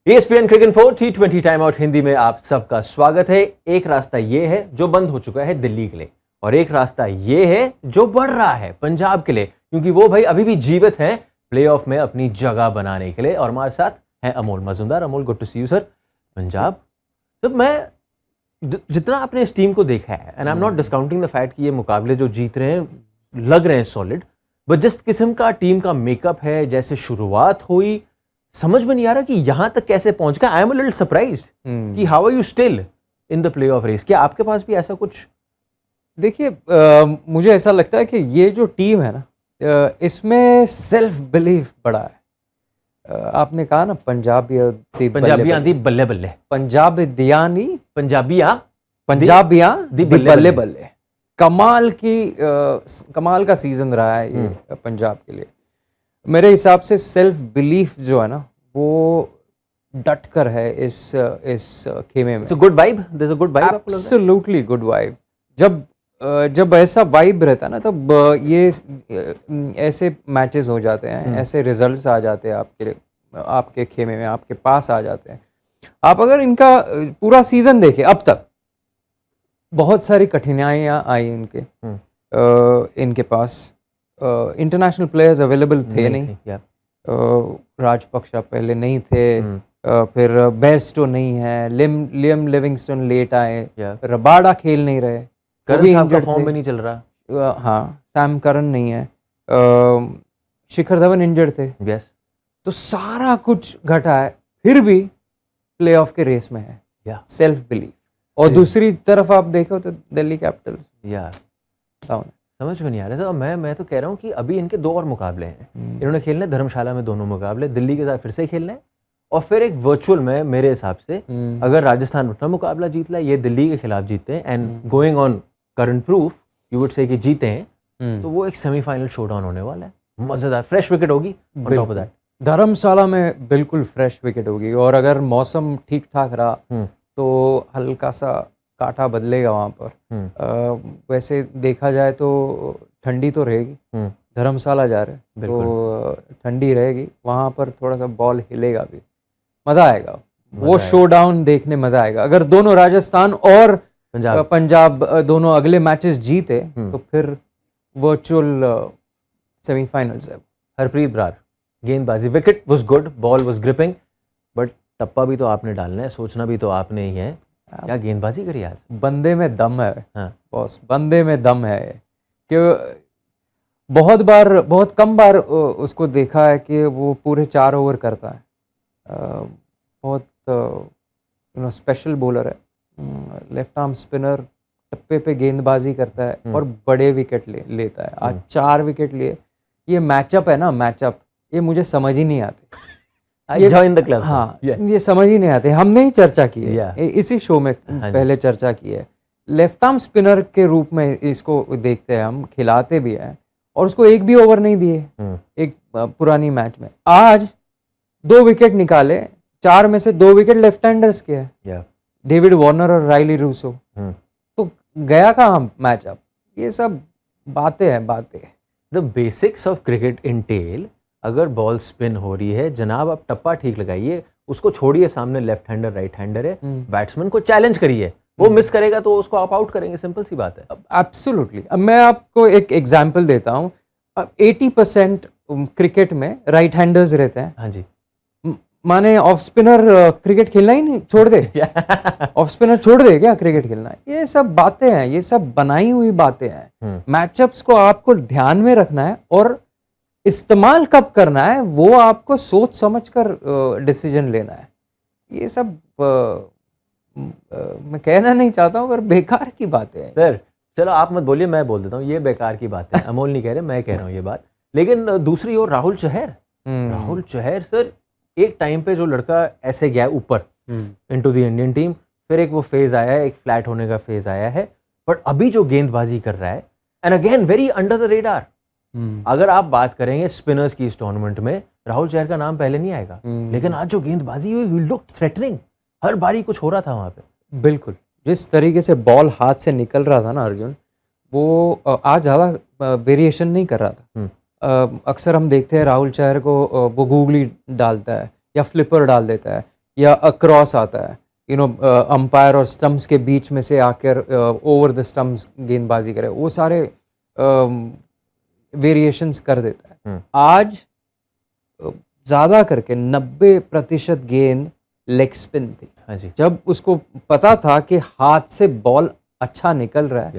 ESPN cricket info T20 time out Hindi में आप सबका स्वागत है। एक रास्ता ये है जो बंद हो चुका है दिल्ली के लिए, और एक रास्ता ये है जो बढ़ रहा है पंजाब के लिए, क्योंकि वो भाई अभी भी जीवित हैं प्लेऑफ में अपनी जगह बनाने के लिए। और हमारे साथ हैं Amol Majumdar. Amol, good to see you sir. Punjab, तो मैं जितना आपने इस टीम को देखा है, and I am not discounting the fact कि ये मुकाबले जो जीत रहे हैं लग रहे हैं सॉलिड, बट जिस किस्म का टीम का मेकअप है, जैसे शुरुआत हुई, समझ में नहीं आ रहा कि यहां तक कैसे पहुंच गया। I am a little surprised कि how are you still in the playoff race. क्या आपके पास भी ऐसा कुछ? देखिए, मुझे ऐसा लगता है कि ये जो टीम है ना, इसमें सेल्फ बिलीफ बड़ा है। आपने कहा ना, पंजाबियां दी बल्ले बल्ले, पंजाबियां दी बल्ले बल्ले। कमाल का सीजन रहा है ये पंजाब के लिए। मेरे हिसाब से सेल्फ बिलीफ जो है ना, वो डट कर है इस खेमे में। Good vibe, there is a good vibe. Absolutely good vibe. जब ऐसा वाइब रहता है ना, तब ये ऐसे मैचेस हो जाते हैं, ऐसे रिजल्ट्स आ जाते हैं आपके खेमे में, आपके पास आ जाते हैं। आप अगर इनका पूरा सीजन देखें, अब तक बहुत सारी कठिनाइयाँ आई इनके पास। इंटरनेशनल प्लेयर्स अवेलेबल थे नहीं। राजपक्षा पहले नहीं थे, फिर बेस्टो नहीं है, लियम लिविंगस्टन लेट आए, रबाडा खेल नहीं रहे, कभी फॉर्म में नहीं चल रहा। हाँ, सैम करन नहीं है, शिखर धवन इंजर्ड थे। yes. तो सारा कुछ घटा है, फिर भी प्लेऑफ के रेस में है। Self belief. और दूसरी तरफ आप देखो तो दिल्ली कैपिटल्स डाउन। समझ में नहीं आ रहा था। मैं तो कह रहा हूँ कि अभी इनके दो और मुकाबले हैं। इन्होंने खेलने धर्मशाला में दोनों मुकाबले, दिल्ली के साथ फिर से खेलने हैं, और फिर एक वर्चुअल में मेरे हिसाब से अगर राजस्थान अपना मुकाबला जीत ला, ये दिल्ली के खिलाफ जीते हैं, and going on current proof you would say कि जीते हैं, तो वो एक सेमीफाइनल शोडाउन होने वाला है। मजेदार फ्रेश विकेट होगी धर्मशाला में, बिल्कुल फ्रेश विकेट होगी। और अगर मौसम ठीक ठाक रहा तो हल्का सा कांटा बदलेगा वहाँ पर। वैसे देखा जाए तो ठंडी तो रहेगी, धर्मशाला जा रहे हैं तो ठंडी रहेगी वहाँ पर, थोड़ा सा बॉल हिलेगा भी, मज़ा आएगा। वो शोडाउन देखने मज़ा आएगा। अगर दोनों राजस्थान और पंजाब दोनों अगले मैचेस जीते तो फिर वर्चुअल सेमीफाइनल्स है। हरप्रीत बरार, गेंदबाजी, wicket was good, ball was gripping, but टप्पा भी तो आपने डालना है, सोचना भी तो आपने ही है। क्या गेंदबाजी करी आज? बंदे में दम है। हाँ बॉस, बंदे में दम है कि बहुत कम बार उसको देखा है कि वो पूरे 4 ओवर करता है। बहुत स्पेशल बॉलर है, लेफ्ट आर्म स्पिनर, टप्पे पे गेंदबाजी करता है और बड़े विकेट लेता है। आज 4 विकेट लिए। ये मैचअप है ना, मैचअप ये मुझे समझ ही नहीं आते। Join the club. हाँ, ये समझ ही नहीं आते। हमने ही चर्चा की है इसी शो में, पहले चर्चा की है। लेफ्ट आर्म स्पिनर के रूप में इसको देखते हैं हम, खिलाते भी हैं, और उसको एक भी ओवर नहीं दिए एक पुरानी मैच में। आज 2 विकेट निकाले, 4 में से 2 विकेट लेफ्ट हैंडर्स के हैं, डेविड वार्नर और राइली रूसो। तो गया कहाँ मैचअप? ये सब बातें हैं, बातें। The basics of cricket Intel, अगर बॉल स्पिन हो रही है जनाब, आप टप्पा ठीक लगाइए, उसको छोड़िए, सामने लेफ्ट हैंडर राइट हैंडर है, बैट्समैन को चैलेंज करिए, वो मिस करेगा तो उसको आप आउट करेंगे, सिंपल सी बात है। एब्सोल्युटली। अब मैं आपको एक एग्जांपल देता हूँ। 80% क्रिकेट में राइट हैंडर्स रहते हैं। हाँ जी। माने ऑफ स्पिनर क्रिकेट खेलना ही नहीं छोड़ दे? ऑफ स्पिनर छोड़ दे क्या क्रिकेट खेलना? ये सब बातें हैं, ये सब बनाई हुई बातें हैं। मैचअप्स को आपको ध्यान में रखना है, और इस्तेमाल कब करना है वो आपको सोच समझकर डिसीजन लेना है। ये सब मैं कहना नहीं चाहता हूँ, पर बेकार की बातें हैं। सर चलो आप मत बोलिए, मैं बोल देता हूँ, ये बेकार की बात है। अमोल नहीं कह रहे, मैं कह रहा हूँ ये बात। लेकिन दूसरी ओर राहुल चहर सर, एक टाइम पे जो लड़का ऐसे गया ऊपर इनटू द इंडियन टीम, फिर एक वो फेज आया है, एक फ्लैट होने का फेज आया है, बट अभी जो गेंदबाजी कर रहा है, and again very under the radar. अगर आप बात करेंगे स्पिनर्स की इस टूर्नामेंट में, राहुल चहर का नाम पहले नहीं आएगा, लेकिन आज जो गेंदबाजी हुई, ही लुक्ड थ्रेटनिंग। हर बारी कुछ हो रहा था वहां पे। बिल्कुल, जिस तरीके से बॉल हाथ से निकल रहा था ना अर्जुन, वो आज ज़्यादा वेरिएशन नहीं कर रहा था। अक्सर हम देखते हैं राहुल चहर को वो गूगली डालता है या फ्लिपर डाल देता है या अक्रॉस आता है, अंपायर और स्टम्प्स के बीच में से आकर ओवर द स्टम्प्स गेंदबाजी करे, वो सारे वेरिएशंस कर देता है। आज ज़्यादा करके 90% गेंद लेग स्पिन थी। हाँ जी। जब उसको पता था कि हाथ से बॉल अच्छा निकल रहा है,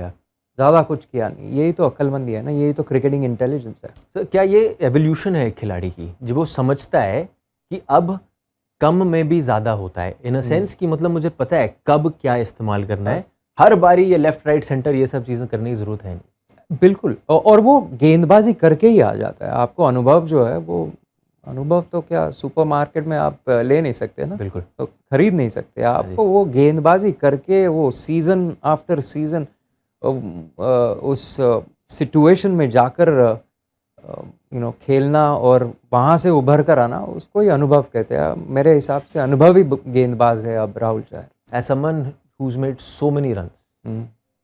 ज़्यादा कुछ किया नहीं। यही तो अक्लमंदी है ना, यही तो क्रिकेटिंग इंटेलिजेंस है। तो क्या ये एवोल्यूशन है एक खिलाड़ी की, जब वो समझता है कि अब कम में भी ज़्यादा होता है, इन अ सेंस कि मतलब मुझे पता है कब क्या इस्तेमाल करना है, हर बारी ये लेफ्ट राइट सेंटर ये सब चीज़ें करने की ज़रूरत है नहीं। बिल्कुल, और वो गेंदबाजी करके ही आ जाता है। आपको अनुभव जो है, वो अनुभव तो क्या सुपरमार्केट में आप ले नहीं सकते ना, बिल्कुल। तो खरीद नहीं सकते। आपको वो गेंदबाजी करके वो सीज़न आफ्टर सीज़न उस सिचुएशन में जाकर खेलना और वहाँ से उभर कर आना, उसको ही अनुभव कहते हैं। मेरे हिसाब से अनुभवी गेंदबाज है अब Rahul Chahar. As someone who's made so many runs,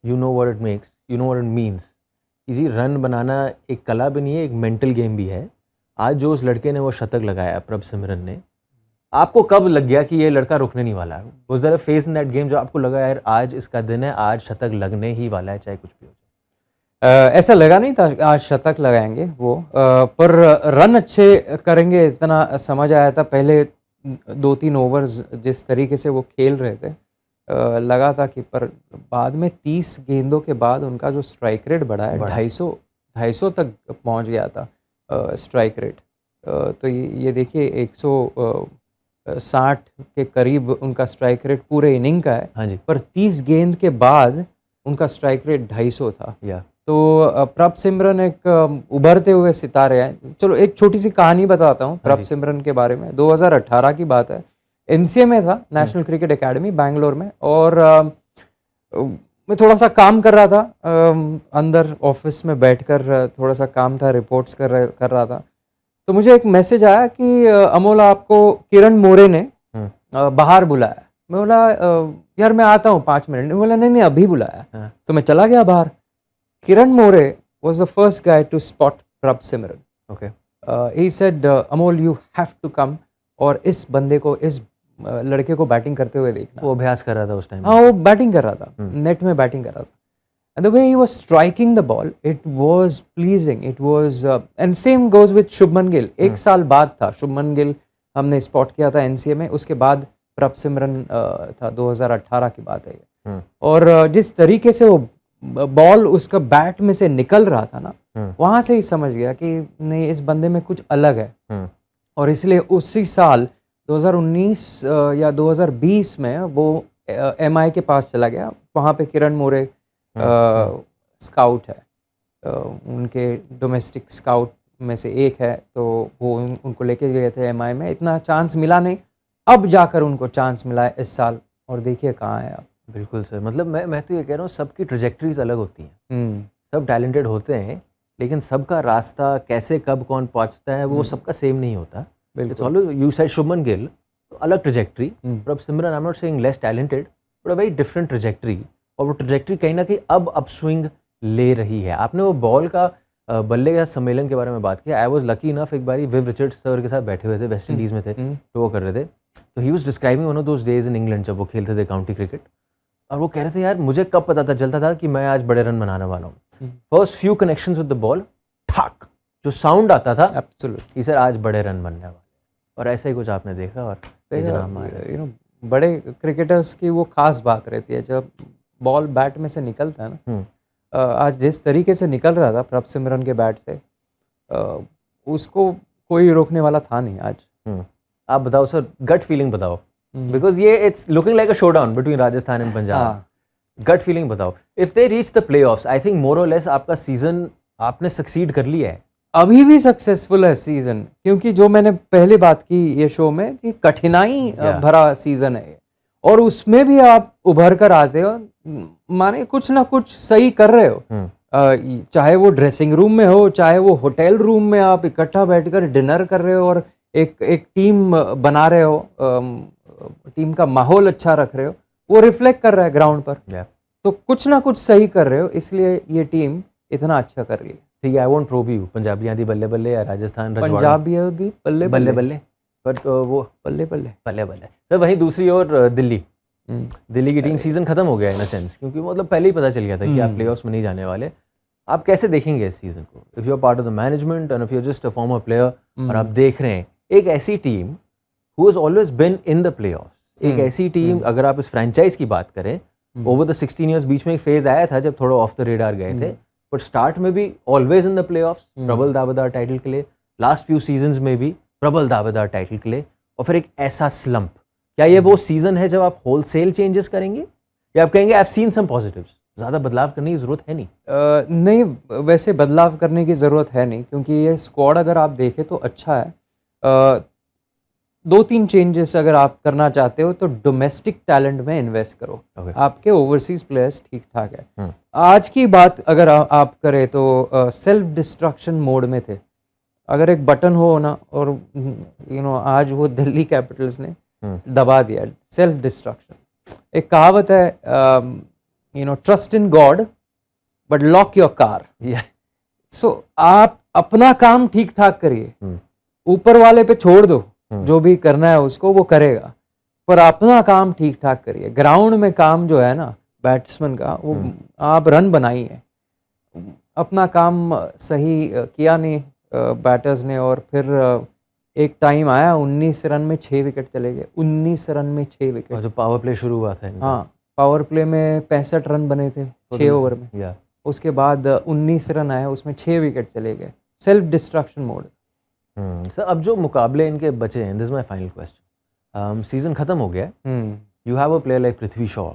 you know what it makes, you know what it means. इसी रन बनाना एक कला भी नहीं है, एक मेंटल गेम भी है। आज जो उस लड़के ने वो शतक लगाया, प्रभ सिमरन ने, आपको कब लग गया कि ये लड़का रुकने नहीं वाला है? Was there a phase in that game जो आपको लगा यार आज इसका दिन है, आज शतक लगने ही वाला है, चाहे कुछ भी हो जाए? ऐसा लगा नहीं था आज शतक लगाएंगे वो, पर रन अच्छे करेंगे इतना समझ आया था। पहले 2-3 ओवर्स जिस तरीके से वो खेल रहे थे, लगा था कि, पर बाद में 30 गेंदों के बाद उनका जो स्ट्राइक रेट बढ़ा है, 250 तक पहुंच गया था स्ट्राइक रेट। तो ये देखिए 160 के करीब उनका स्ट्राइक रेट पूरे इनिंग का है। हाँ जी। पर 30 गेंद के बाद उनका स्ट्राइक रेट 250 था। तो प्रभ सिमरन एक उभरते हुए सितारे हैं। चलो एक छोटी सी कहानी बताता हूँ प्रभ सिमरन के बारे में। 2018 की बात है, एनसीए में था, नेशनल क्रिकेट एकेडमी बैंगलोर में, और मैं थोड़ा सा काम कर रहा था, अंदर ऑफिस में बैठकर थोड़ा सा काम था, रिपोर्ट्स कर रहा था। तो मुझे एक मैसेज आया कि अमोल, आपको किरण मोरे ने बाहर बुलाया। मैं बोला यार मैं आता हूँ 5 मिनट। बोला नहीं अभी बुलाया। तो मैं चला गया बाहर। Kiran More was the first guy to spot प्रभ सिमरन. Okay. He said, Amol, you have to come, और इस बंदे को, इस लड़के को बैटिंग करते हुए देखना। वो अभ्यास कर रहा था उस टाइम। हाँ, वो बैटिंग कर रहा था, नेट में बैटिंग कर रहा था। And the way he was striking the ball, it was pleasing. It was and same goes with Shubman Gill. एक साल बाद था शुभमन गिल, हमने स्पॉट किया था एनसीए में। उसके बाद प्रभ सिमरन था, 2018 की बात है ये। और जिस तरीके से वो बॉल उसका बैट में से निकल रहा था ना, वहां से ही समझ गया कि नहीं, इस बंदे में कुछ अलग है। और इसलिए उसी साल 2019 या 2020 में वो एमआई के पास चला गया। वहाँ पे किरण मोरे स्काउट है, उनके डोमेस्टिक स्काउट में से एक है। तो वो उनको लेके गए थे एमआई में। इतना चांस मिला नहीं, अब जाकर उनको चांस मिला है इस साल, और देखिए कहाँ है अब। बिल्कुल सर, मतलब मैं तो ये कह रहा हूँ, सबकी ट्रेजेक्टरीज अलग होती हैं। सब टैलेंटेड होते हैं, लेकिन सबका रास्ता कैसे कब कौन पहुँचता है वो सबका सेम नहीं होता। यू सेड शुभमन गिल, तो अलग trajectory. Prabhsimran, I am not saying less talented, but a very different trajectory. और वो ट्रेजेक्टरी कहीं ना कहीं अब अपस्विंग ले रही है। आपने वो बॉल का बल्ले का सम्मेलन के बारे में बात किया। आई वॉज लकी इनफ, एक बारी विव रिचर्ड्स सर के साथ बैठे हुए थे, वेस्ट इंडीज़ में थे, तो वो कर रहे थे। तो he was describing one of those days in England जब वो खेलते थे काउंटी क्रिकेट। और वो कह रहे थे यार मुझे कब पता चलता था कि मैं आज बड़े रन बनाने वाला हूँ। First few connections with the ball, ठाक जो साउंड आता था, कि सर आज बड़े रन बनने वाले। और ऐसा ही कुछ आपने देखा। और बड़े क्रिकेटर्स की वो खास बात रहती है, जब बॉल बैट में से निकलता है ना। आज जिस तरीके से निकल रहा था प्रभ सिमरन के बैट से, उसको कोई रोकने वाला था नहीं आज। आप बताओ सर, गट फीलिंग बताओ, बिकॉज ये it's looking like a showdown between Rajasthan and Punjab. Gut feeling बताओ, if they reach the playoffs, I think more और लेस आपका सीजन आपने सक्सीड कर लिया है। अभी भी सक्सेसफुल है सीजन, क्योंकि जो मैंने पहले बात की ये शो में कि कठिनाई भरा सीजन है, और उसमें भी आप उभर कर आते हो, माने कुछ ना कुछ सही कर रहे हो। चाहे वो ड्रेसिंग रूम में हो, चाहे वो होटल रूम में आप इकट्ठा बैठकर डिनर कर रहे हो और एक टीम बना रहे हो, टीम का माहौल अच्छा रख रहे हो, वो रिफ्लेक्ट कर रहा है ग्राउंड पर। तो कुछ ना कुछ सही कर रहे हो, इसलिए ये टीम इतना अच्छा कर रही है। ठीक है, आई वोंट प्रोब यू, पंजाबियां दी बल्ले बल्ले या राजस्थान पंजाबियां दी बल्ले बल्ले बल्ले, बट वो बल्ले बल्ले। बल्ले बल्ले। सर वहीं दूसरी ओर दिल्ली की टीम सीजन खत्म हो गया इन अ सेंस, क्योंकि मतलब पहले ही पता चल गया था कि आप प्लेऑफ्स में नहीं जाने वाले। आप कैसे देखेंगे इस सीजन को? If you are part of the management and if you are just a former player और आप देख रहे हैं एक ऐसी team who has always been in the playoffs, एक ऐसी टीम, अगर आप इस फ्रेंचाइज की बात करें, ओवर द 16 इयर्स बीच में एक फेज आया था जब थोड़ा ऑफ द रेडार गए थे, बट स्टार्ट में भी ऑलवेज इन द प्लेऑफ्स, प्रबल दावेदार टाइटल के लिए, लास्ट फ्यू सीजन्स में भी प्रबल दावेदार टाइटल के लिए, और फिर एक ऐसा स्लंप। क्या ये वो सीजन है जब आप होलसेल चेंजेस करेंगे या आप कहेंगे I have seen some positives, ज़्यादा बदलाव करने की ज़रूरत है नहीं? नहीं, वैसे बदलाव करने की ज़रूरत है नहीं, क्योंकि ये स्क्वाड अगर आप देखें तो अच्छा है। 2-3 चेंजेस अगर आप करना चाहते हो तो डोमेस्टिक टैलेंट में इन्वेस्ट करो। आपके ओवरसीज प्लेयर्स ठीक ठाक है। आज की बात अगर आप करें तो सेल्फ डिस्ट्रक्शन मोड में थे। अगर एक बटन हो ना, और आज वो दिल्ली कैपिटल्स ने दबा दिया, सेल्फ डिस्ट्रक्शन। एक कहावत है, trust in God but lock your car. So आप अपना काम ठीक ठाक करिए, ऊपर वाले पे छोड़ दो, जो भी करना है उसको वो करेगा, पर अपना काम ठीक ठाक करिए। ग्राउंड में काम जो है ना बैट्समैन का, वो आप रन बनाइए। अपना काम सही किया नहीं बैटर्स ने, और फिर एक टाइम आया 19 रन में 6 विकेट चले गए। 19 रन में 6 विकेट। जो पावर प्ले शुरू हुआ था, हाँ, पावर प्ले में 65 रन बने थे 6 ओवर में। उसके बाद 19 रन आए, उसमें 6 विकेट चले गए। Self destruction mode. सर अब जो मुकाबले इनके बचे हैं, this is my final question, season खत्म हो गया, you have a player like Prithvi Shaw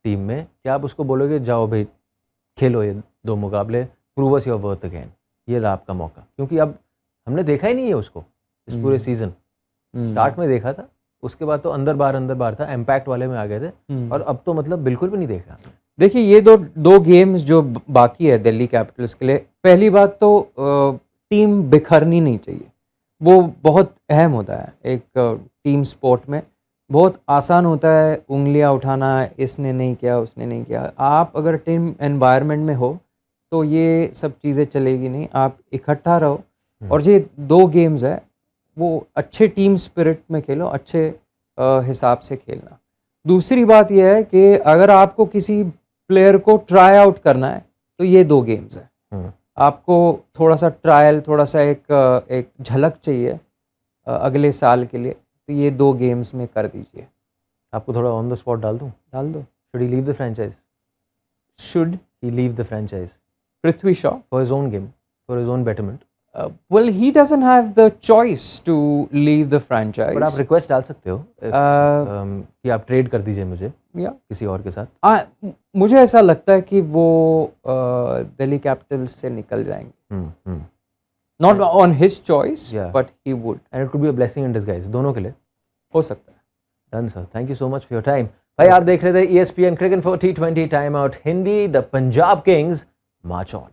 team में, क्या आप उसको बोलोगे जाओ भाई खेलो ये 2 मुकाबले, prove us your worth again, ये रहा आपका मौका? क्योंकि अब हमने देखा ही नहीं है उसको इस पूरे सीजन। स्टार्ट में देखा था, उसके बाद तो अंदर बाहर था, इम्पैक्ट वाले में आ गए थे, और अब तो मतलब बिल्कुल भी नहीं देखा। देखिए, ये दो गेम्स जो बाकी है दिल्ली कैपिटल्स के लिए, पहली बात तो टीम बिखरनी नहीं चाहिए। वो बहुत अहम होता है एक टीम स्पोर्ट में। बहुत आसान होता है उंगलियां उठाना, इसने नहीं किया उसने नहीं किया। आप अगर टीम एनवायरनमेंट में हो तो ये सब चीज़ें चलेगी नहीं। आप इकट्ठा रहो, और ये 2 गेम्स है वो अच्छे टीम स्पिरिट में खेलो, अच्छे हिसाब से खेलना। दूसरी बात यह है कि अगर आपको किसी प्लेयर को ट्राई आउट करना है तो ये 2 गेम्स है। आपको थोड़ा सा ट्रायल, थोड़ा सा एक झलक चाहिए अगले साल के लिए, तो ये 2 गेम्स में कर दीजिए। आपको थोड़ा ऑन द स्पॉट डाल दो। Should he leave the franchise? Should he leave the franchise? Prithvi Shaw, for his own game, for his own betterment? well, he doesn't have the choice to leave the franchise. But आप request डाल सकते हो कि आप trade कर दीजिए मुझे किसी और के साथ। मुझे ऐसा लगता है कि वो दिल्ली कैपिटल्स से निकल जाएंगे। Not on his choice, but he would, and it could be a blessing in disguise, दोनों के लिए हो सकता है। Done sir, thank you so much for your time. भाई आप देख रहे थे ESPN cricket for T20 time out Hindi. The Punjab Kings march on.